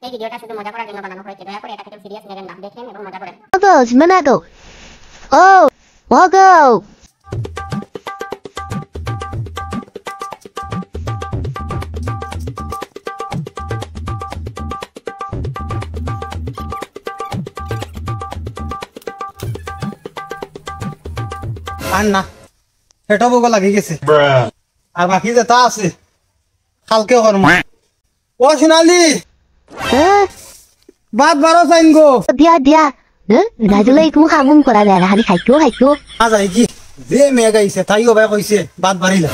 এই ভিডিওটা শুধু মজা করার জন্য বানানো হয়েছে, দয়া করে এটাকে কেউ সিরিয়াস নেবেন না, দেখেন এবং মজা করেন। Others, Manago. Oh, Wago. আর না এটা বগো লাগি গেছে আর বাকি যেটা আছে কালকে করব ও সোনালি বাদ বারো চাইন গো Dia. Rajulai ku hamun kora dera hari haikyo. আজ আই কি যে মেয়ে গাইছে তাই ও ভাই কইছে বাদ বাড়িলা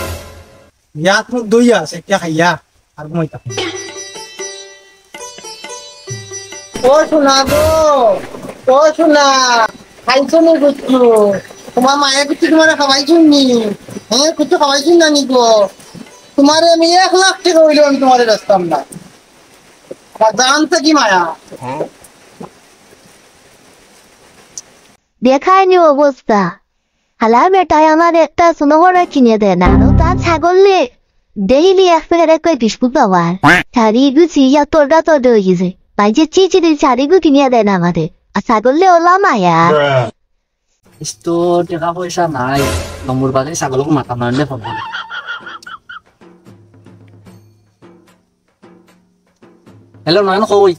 ইয়াত মুখ দইয়া আছে কে খাইয়া আর ঘুমাইতা ও সোনা গো ও সোনা খাইছো নি গুচ্ছু তোমার মায়ে কিছু তোমার খাওয়াইছো নি হ্যাঁ কিছু খাওয়াইছো না নি গো তোমারে আমি 1 লাখ টাকা হইলো আমি তোমারে রাস্তাম না জানতে কি মায়া দেখায়নি অবস্থা হালা বেটাই আমার একটা সোনোহরা কিনে দেয় না তা ছাগলে ডেইলি এক প্যাকেট করে বিস্কুট পাওয়ার চারিগু চিয়া তোরটা তো হয়েছে বাইরে চিচিরে চারিগু কিনে দেয় না আমাদের আর ছাগলে ওলা মায়া ইsto টাকা পয়সা নাই নম্বর বাদে ছাগলকে মাথা মারলে পাবো হ্যালো নয়ন কই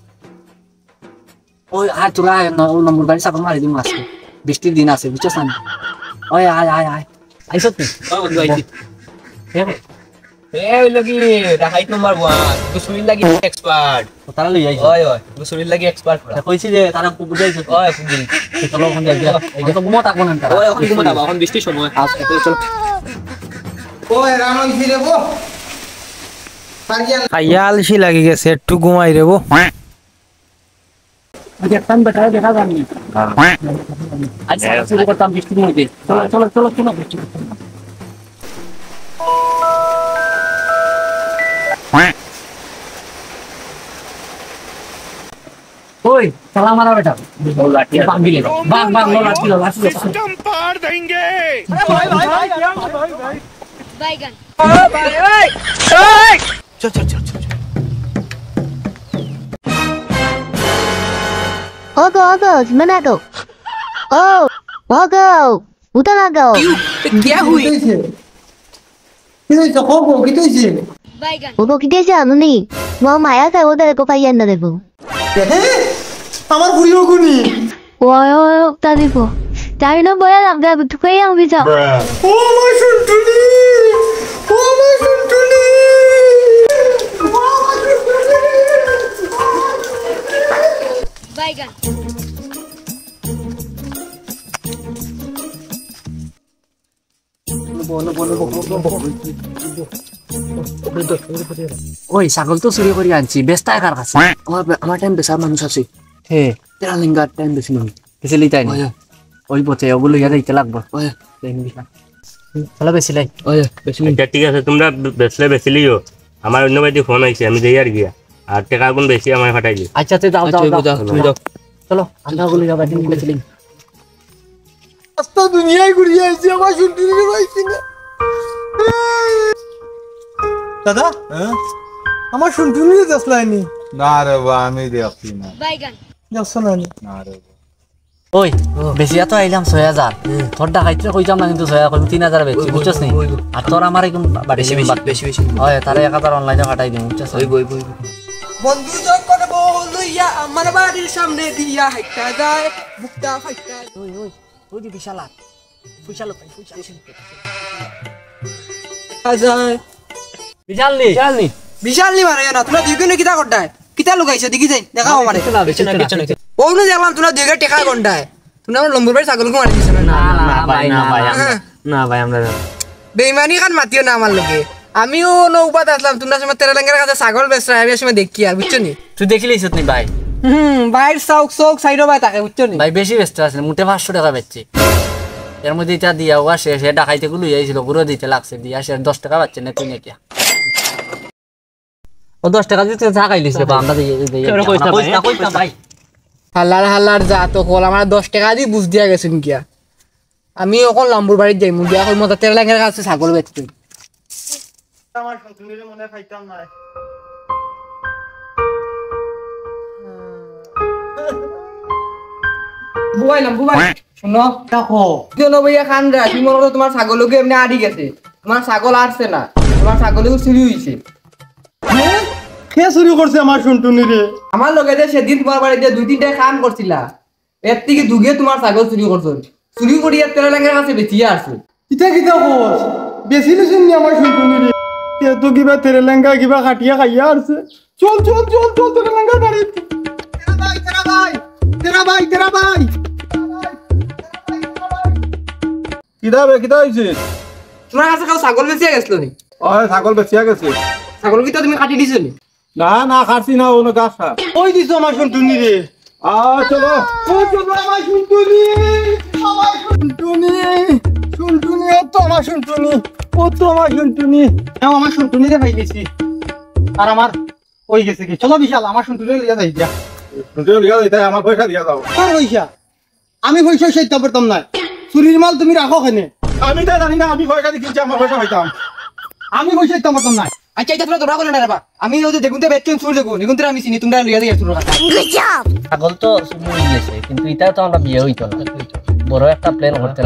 ওই আয় তোরা নম্বর বাড়ি ছাগল মারি দিম আজকে বৃষ্টির দিন আছে বুঝছস না ওই আয় আইসত নি বন্ধু আইছি ওই লাগি রাহাইট নাম্বার 1 গুসুরির লাগি এক্সপার্ট তারা লই আইছ ওই গুসুরির লাগি এক্সপার্ট কইছি যে তারা কুকুর যাইছ ওই কুকুর চলো ওখানে যাই এই তো ঘুমো থাকবো না তারা ওই ওখানে ঘুমাবো এখন বৃষ্টির সময় আজকে চল ও রাম হইছি রে গো আয়ালসি লাগি গেছে একটু ঘুমাই রে গো আজ একটান বেটা দেখা যায়নি আজ শুরু করতাম বৃষ্টির মধ্যে চলো বৃষ্টি ওই চালা মারা বেটা বাঙ্গিলে বাং লাঠি सिस्टम पार देंगे বাইগান Others, Manago. Oh, Wago. Utanago. क्या हुई কি হইছে খবর কি হইছে বাইগান ওগো কি দেছে আনুনি মা মায়া তাই ওদের কো পাইয়া না দেবো আমার বুড়িও গুনি ওয় তা দেব তাই না বয়া লাভ দেব তুই কই আমি যা ও আমার শুনটুনি ও আমার শুনটুনি বাইগান ওই ছাগল তো চুরি করে আনছি বেস্তা কার কাছে আমার টাইম বেসার মানুষ আছে হে তেরা লিঙ্গার টাইম বেশি মানুষ বেশি লিতাই না ওই পথে ওগুলো ইয়ার দিতে লাগবে চলো বেশি লাই বেশি আচ্ছা ঠিক আছে তোমরা বেচলে বেচিলিও আমার অন্য বাড়িতে ফোন আইছে আমি যাই আর গিয়া আর টাকা গুণ বেশি আমার ফাটাই দিই আচ্ছা তুই যাও তুমি যাও চলো আমরা ওগুলো যাবার দিন বেশি আস্তা দুনিয়ায় ঘুরিয়ে আইছি আমার শুনটুনি রে পাইছি না দাদা আমার শুনটুনি রে দেখলাইনি না রে বা আমি দেখছি না বাইগান দেখছ না না রে ওই বেশি তো আইলাম 6000 তোর ডাকাইতে কইতাম না কিন্তু 6000 কই 3000 বেচি বুঝছস নি আর তোর আমার এখন বেশি হয় তারে 1000 অনলাইনে ফাটাই দিমু বুঝছস বই বন্ধু যখন বউ লইয়া আমার বাড়ির সামনে দিয়া হাইটা যায় বুকটা ফাইটা ওই দি বিশাল যায় বিশাল নি মারে না তোমরা দুইজনে কিটা করতাই কিটা লুকাইছো দেখি যাই দেখাও আমারে ওই না দেখলাম তোমরা দুইজনে টেকা গন্ডায় তোমরা আমার লম্বুর বাড়ি ছাগলকে মারি দিছ না না ভাই আমরা বেইমানি কান মাতিও না আমার লগে আমিও নৌবাদ আসলাম তোমরা সময় তেরালেঙ্গার কাছে ছাগল বেচরা আমি সময় দেখি আর বুঝছো নি তুই দেখিলিস নি ভাই বাইর চৌক সাইডো বাই তাকে বুঝছো নি ভাই বেশি ব্যস্ত আছে মোটে 500 টাকা বেচছি এর মধ্যে এটা দিয়া ওয়া শেষ এটা খাইতে গুলো আইছিল গুলো দিতে লাগছে দিয়া শেষ 10 টাকা পাচ্ছে না তুই নাকি ও 10 টাকা দিতে চা খাইলিস রে আমরা কইতা ভাই হাল্লার যা তো কল আমার 10 টাকা দি বুঝ দিয়া গেছেন কিয়া আমি ওখন লম্বুর বাড়ি যাই মুদিয়া কই মত তেরালেঙ্গার কাছে ছাগল বেচতে আমার শুনটুনি রে মনে খাইতাম না বুবাইলাম বুবাই শুনো দেখো কেন ভাইয়া খান রা তুমি মনে করো তোমার ছাগলকে এমনি আড়ি গেছে তোমার ছাগল আসছে না তোমার ছাগলকে চুরি হইছে কে চুরি করছে আমার শুনটুনি রে আমার লগে যে সেদিন তোমার বাড়িতে 2-3টা কাম করছিলা এর থেকে দুগে তোমার ছাগল চুরি করছো চুরি করিয়া তেরা লেঙ্গার কাছে বেচিয়ে আসছে কিতা কিতা কস বেশি শুননি আমার শুনটুনি রে কে তো কিবা তেরেলেঙ্গা কিবা কাটিয়া খাইয়া আসছে চল চল চল চল তেরেলেঙ্গা বাড়ি তেরা ভাই কিদা বে কিদা হইছে তোমার কাছে কাউ ছাগল বেচিয়ে গেছিল নি ওই ছাগল বেচিয়া গেছে ছাগল কি তো তুমি কাটি দিছো নি না না খাচ্ছি না ওনো গাছা ওই দিছো আমার শুনটুনি রে চলো ও চলো আমার শুনটুনি শুনটুনি ও তো আমার শুনটুনি আমার শুনটুনি রে ভাই গেছি আর আমার ওই গেছে কি চলো বিশাল আমার শুনটুনি লিয়া যাই দিয়া শুনটুনি লিয়া যাই আমার পয়সা দিয়া দাও আর পয়সা আমি পয়সা চাইতে পারতাম না চুরির মাল তুমি রাখো কেনে আমি তো জানি না আমি পয়সা দিয়ে কিনছি আমার পয়সা পাইতাম আমি পয়সা চাইতে পারতাম না আচ্ছা এটা তোমরা দৌড়া করে না রে বা আমি ওই দেখুন তো বেচছেন চুর দেখুন দেখুন তো আমি চিনি তোমরা লিয়া দিয়ে চুর কথা ছাগল তো চুরি হয়ে গেছে কিন্তু এটা তো আমরা বিয়ে হইতো না বড় একটা প্ল্যান করতে